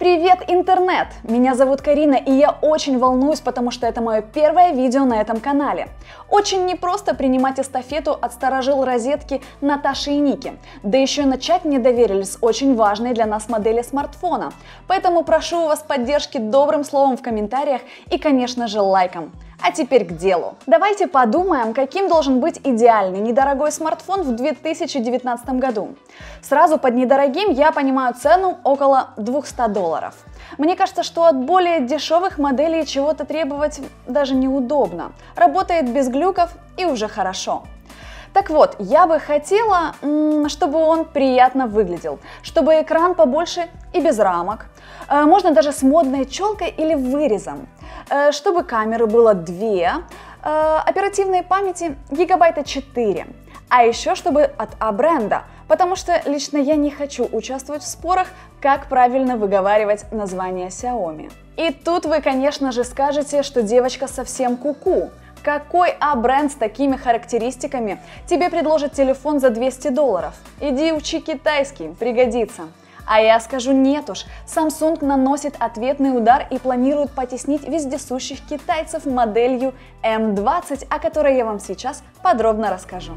Привет, интернет! Меня зовут Карина, и я очень волнуюсь, потому что это мое первое видео на этом канале. Очень непросто принимать эстафету от старожил розетки Наташи и Ники, да еще и начать мне доверили с очень важной для нас модели смартфона. Поэтому прошу у вас поддержки добрым словом в комментариях и, конечно же, лайком. А теперь к делу. Давайте подумаем, каким должен быть идеальный недорогой смартфон в 2019 году. Сразу под недорогим я понимаю цену около $200. Мне кажется, что от более дешевых моделей чего-то требовать даже неудобно. Работает без глюков и уже хорошо. Так вот, я бы хотела, чтобы он приятно выглядел, чтобы экран побольше и без рамок, можно даже с модной челкой или вырезом, чтобы камеры было 2, оперативной памяти гигабайта 4, а еще чтобы от А-бренда, потому что лично я не хочу участвовать в спорах, как правильно выговаривать название Xiaomi. И тут вы, конечно же, скажете, что девочка совсем куку. Какой А-бренд с такими характеристиками тебе предложит телефон за $200? Иди учи китайский, пригодится. А я скажу нет уж, Samsung наносит ответный удар и планирует потеснить вездесущих китайцев моделью M20, о которой я вам сейчас подробно расскажу.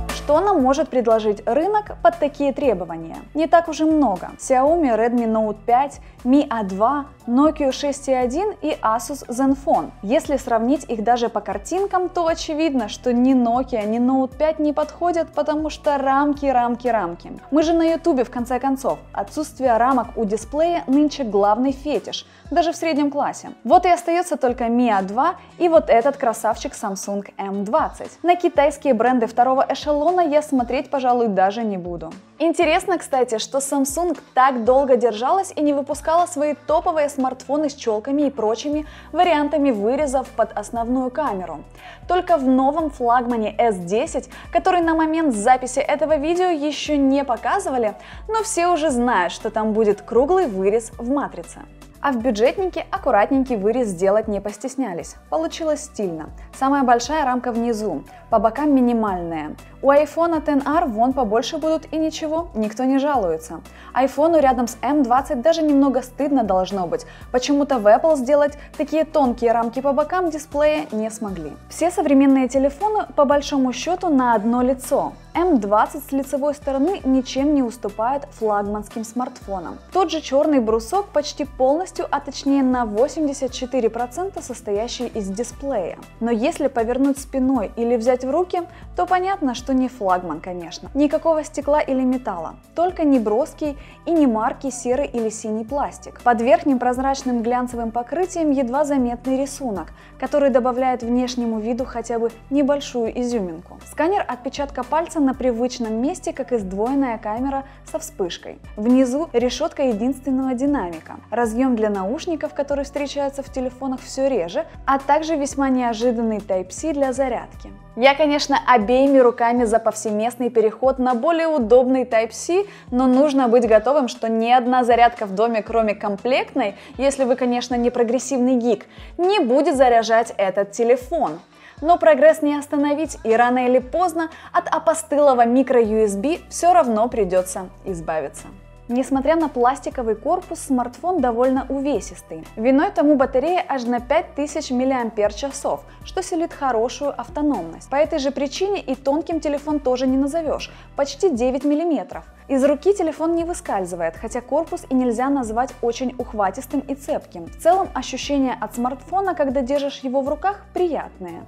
Что нам может предложить рынок под такие требования? Не так уж и много. Xiaomi Redmi Note 5, Mi A2, Nokia 6.1 и Asus Zenfone. Если сравнить их даже по картинкам, то очевидно, что ни Nokia, ни Note 5 не подходят, потому что рамки. Мы же на YouTube в конце концов. Отсутствие рамок у дисплея нынче главный фетиш, даже в среднем классе. Вот и остается только Mi A2 и вот этот красавчик Samsung M20. На китайские бренды второго эшелона я смотреть, пожалуй, даже не буду. Интересно, кстати, что Samsung так долго держалась и не выпускала свои топовые смартфоны с челками и прочими вариантами вырезов под основную камеру. Только в новом флагмане S10, который на момент записи этого видео еще не показывали, но все уже знают, что там будет круглый вырез в матрице. А в бюджетнике аккуратненький вырез сделать не постеснялись. Получилось стильно. Самая большая рамка внизу, по бокам минимальная. У iPhone XR вон побольше будут и ничего, никто не жалуется. iPhone рядом с M20 даже немного стыдно должно быть. Почему-то в Apple сделать такие тонкие рамки по бокам дисплея не смогли. Все современные телефоны по большому счету на одно лицо. M20 с лицевой стороны ничем не уступает флагманским смартфонам. Тот же черный брусок почти полностью, а точнее на 84% состоящий из дисплея. Но если повернуть спиной или взять в руки, то понятно, что не флагман, конечно. Никакого стекла или металла, только неброский и не марки серый или синий пластик. Под верхним прозрачным глянцевым покрытием едва заметный рисунок, который добавляет внешнему виду хотя бы небольшую изюминку. Сканер отпечатка пальца на привычном месте, как и сдвоенная камера со вспышкой. Внизу решетка единственного динамика, разъем для наушников, который встречается в телефонах все реже, а также весьма неожиданный Type-C для зарядки. Я, конечно, обеими руками за повсеместный переход на более удобный Type-C, но нужно быть готовым, что ни одна зарядка в доме, кроме комплектной, если вы, конечно, не прогрессивный гик, не будет заряжать этот телефон. Но прогресс не остановить, и рано или поздно от опостылого микро-USB все равно придется избавиться. Несмотря на пластиковый корпус, смартфон довольно увесистый. Виной тому батарея аж на 5000 мАч, что селит хорошую автономность. По этой же причине и тонким телефон тоже не назовешь, почти 9 мм. Из руки телефон не выскальзывает, хотя корпус и нельзя назвать очень ухватистым и цепким. В целом ощущения от смартфона, когда держишь его в руках, приятные.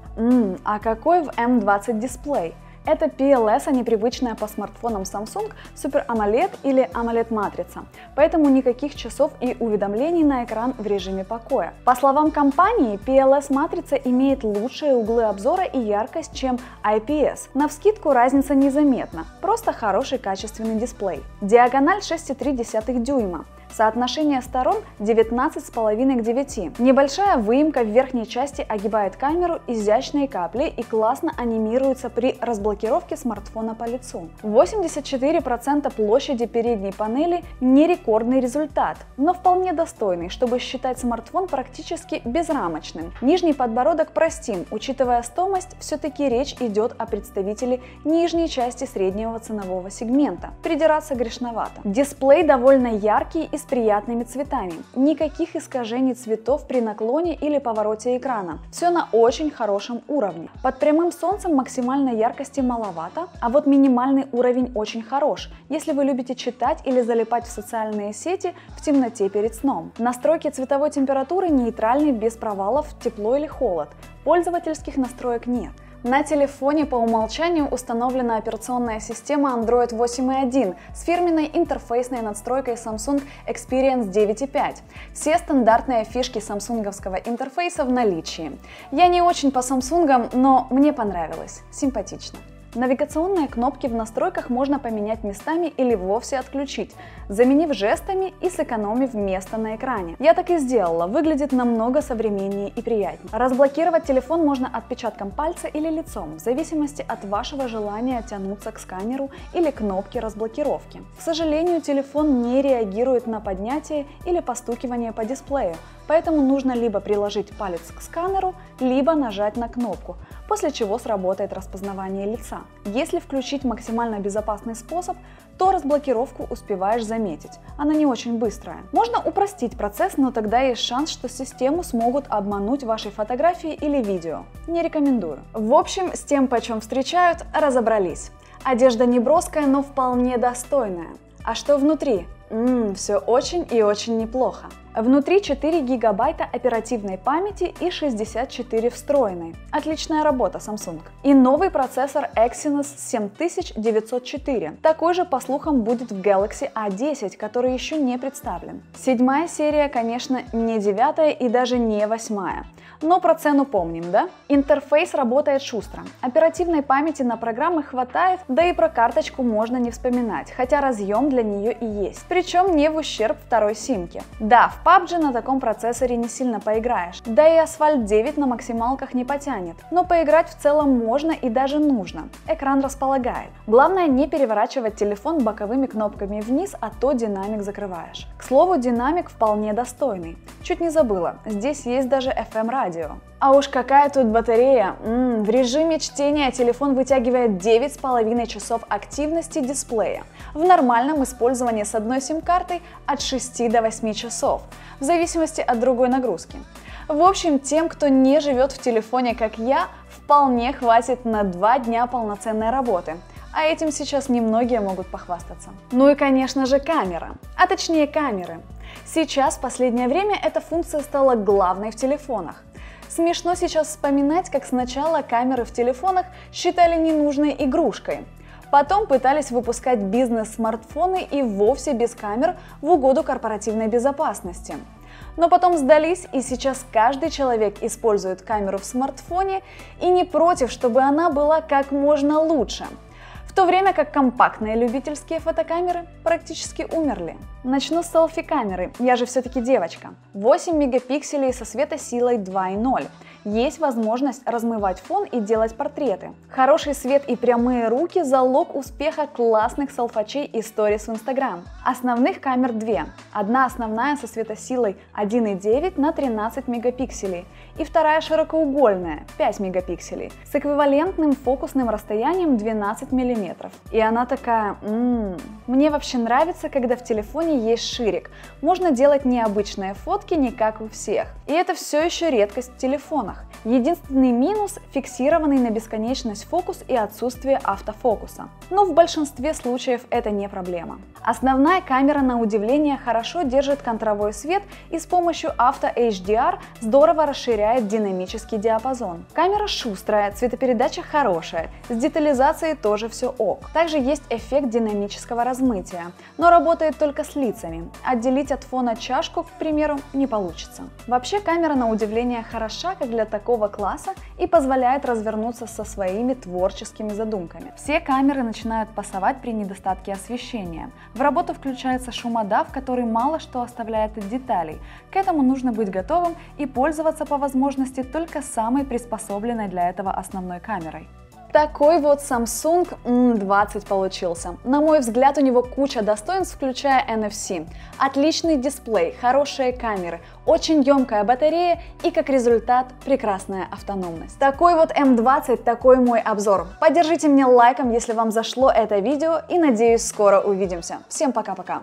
А какой в M20 дисплей? Это PLS, а не привычная по смартфонам Samsung Super AMOLED или AMOLED матрица, поэтому никаких часов и уведомлений на экран в режиме покоя. По словам компании, PLS матрица имеет лучшие углы обзора и яркость, чем IPS. Навскидку разница незаметна, просто хороший качественный дисплей. Диагональ 6,3 дюйма. Соотношение сторон 19,5 к 9. Небольшая выемка в верхней части огибает камеру изящной каплей и классно анимируется при разблокировке смартфона по лицу. 84% площади передней панели – не рекордный результат, но вполне достойный, чтобы считать смартфон практически безрамочным. Нижний подбородок простим, учитывая стоимость, все-таки речь идет о представителе нижней части среднего ценового сегмента. Придираться грешновато. Дисплей довольно яркий и с приятными цветами. Никаких искажений цветов при наклоне или повороте экрана. Все на очень хорошем уровне. Под прямым солнцем максимальной яркости маловато, а вот минимальный уровень очень хорош, если вы любите читать или залипать в социальные сети в темноте перед сном. Настройки цветовой температуры нейтральны без провалов, тепло или холод. Пользовательских настроек нет. На телефоне по умолчанию установлена операционная система Android 8.1 с фирменной интерфейсной надстройкой Samsung Experience 9.5. Все стандартные фишки самсунговского интерфейса в наличии. Я не очень по Samsung, но мне понравилось. Симпатично. Навигационные кнопки в настройках можно поменять местами или вовсе отключить, заменив жестами и сэкономив место на экране. Я так и сделала, выглядит намного современнее и приятнее. Разблокировать телефон можно отпечатком пальца или лицом, в зависимости от вашего желания тянуться к сканеру или кнопке разблокировки. К сожалению, телефон не реагирует на поднятие или постукивание по дисплею, поэтому нужно либо приложить палец к сканеру, либо нажать на кнопку, после чего сработает распознавание лица. Если включить максимально безопасный способ, то разблокировку успеваешь заметить, она не очень быстрая. Можно упростить процесс, но тогда есть шанс, что систему смогут обмануть вашей фотографии или видео. Не рекомендую. В общем, с тем, почем встречают, разобрались. Одежда не броская, но вполне достойная. А что внутри? Все очень и очень неплохо. Внутри 4 гигабайта оперативной памяти и 64 встроенной. Отличная работа, Samsung. И новый процессор Exynos 7904. Такой же, по слухам, будет в Galaxy A10, который еще не представлен. 7-я серия, конечно, не 9-я и даже не 8-я. Но про цену помним, да? Интерфейс работает шустро. Оперативной памяти на программы хватает, да и про карточку можно не вспоминать, хотя разъем для нее и есть. Причем не в ущерб второй симке. Да, в PUBG на таком процессоре не сильно поиграешь, да и Asphalt 9 на максималках не потянет, но поиграть в целом можно и даже нужно, экран располагает. Главное не переворачивать телефон боковыми кнопками вниз, а то динамик закрываешь. К слову, динамик вполне достойный. Чуть не забыла, здесь есть даже FM-радио. А уж какая тут батарея! В режиме чтения телефон вытягивает 9,5 часов активности дисплея. В нормальном использовании с одной сим-картой от 6 до 8 часов, в зависимости от другой нагрузки. В общем, тем, кто не живет в телефоне, как я, вполне хватит на 2 дня полноценной работы. А этим сейчас немногие могут похвастаться. Ну и, конечно же, камера. А точнее, камеры. Сейчас, в последнее время, эта функция стала главной в телефонах. Смешно сейчас вспоминать, как сначала камеры в телефонах считали ненужной игрушкой. Потом пытались выпускать бизнес-смартфоны и вовсе без камер в угоду корпоративной безопасности. Но потом сдались, и сейчас каждый человек использует камеру в смартфоне и не против, чтобы она была как можно лучше. В то время как компактные любительские фотокамеры практически умерли. Начну с селфи-камеры, я же все-таки девочка. 8 мегапикселей со светосилой 2.0. Есть возможность размывать фон и делать портреты. Хороший свет и прямые руки – залог успеха классных селфачей и сторис в Instagram. Основных камер 2. Одна основная со светосилой 1.9 на 13 мегапикселей и вторая широкоугольная 5 мегапикселей с эквивалентным фокусным расстоянием 12 мм. И она такая, мне вообще нравится, когда в телефоне есть ширик. Можно делать необычные фотки, не как у всех. И это все еще редкость в телефонах. Единственный минус – фиксированный на бесконечность фокус и отсутствие автофокуса. Но в большинстве случаев это не проблема. Основная камера, на удивление, хорошо держит контровой свет и с помощью Auto HDR здорово расширяет динамический диапазон. Камера шустрая, цветопередача хорошая, с детализацией тоже все ок. Также есть эффект динамического размытия, но работает только с лицами. Отделить от фона чашку, к примеру, не получится. Вообще камера на удивление хороша как для такого класса и позволяет развернуться со своими творческими задумками. Все камеры начинают пасовать при недостатке освещения. В работу включается шумодав, который мало что оставляет от деталей. К этому нужно быть готовым и пользоваться по возможности только самой приспособленной для этого основной камерой. Такой вот Samsung M20 получился. На мой взгляд, у него куча достоинств, включая NFC. Отличный дисплей, хорошие камеры, очень емкая батарея и, как результат, прекрасная автономность. Такой вот M20, такой мой обзор. Поддержите меня лайком, если вам зашло это видео, и надеюсь, скоро увидимся. Всем пока-пока.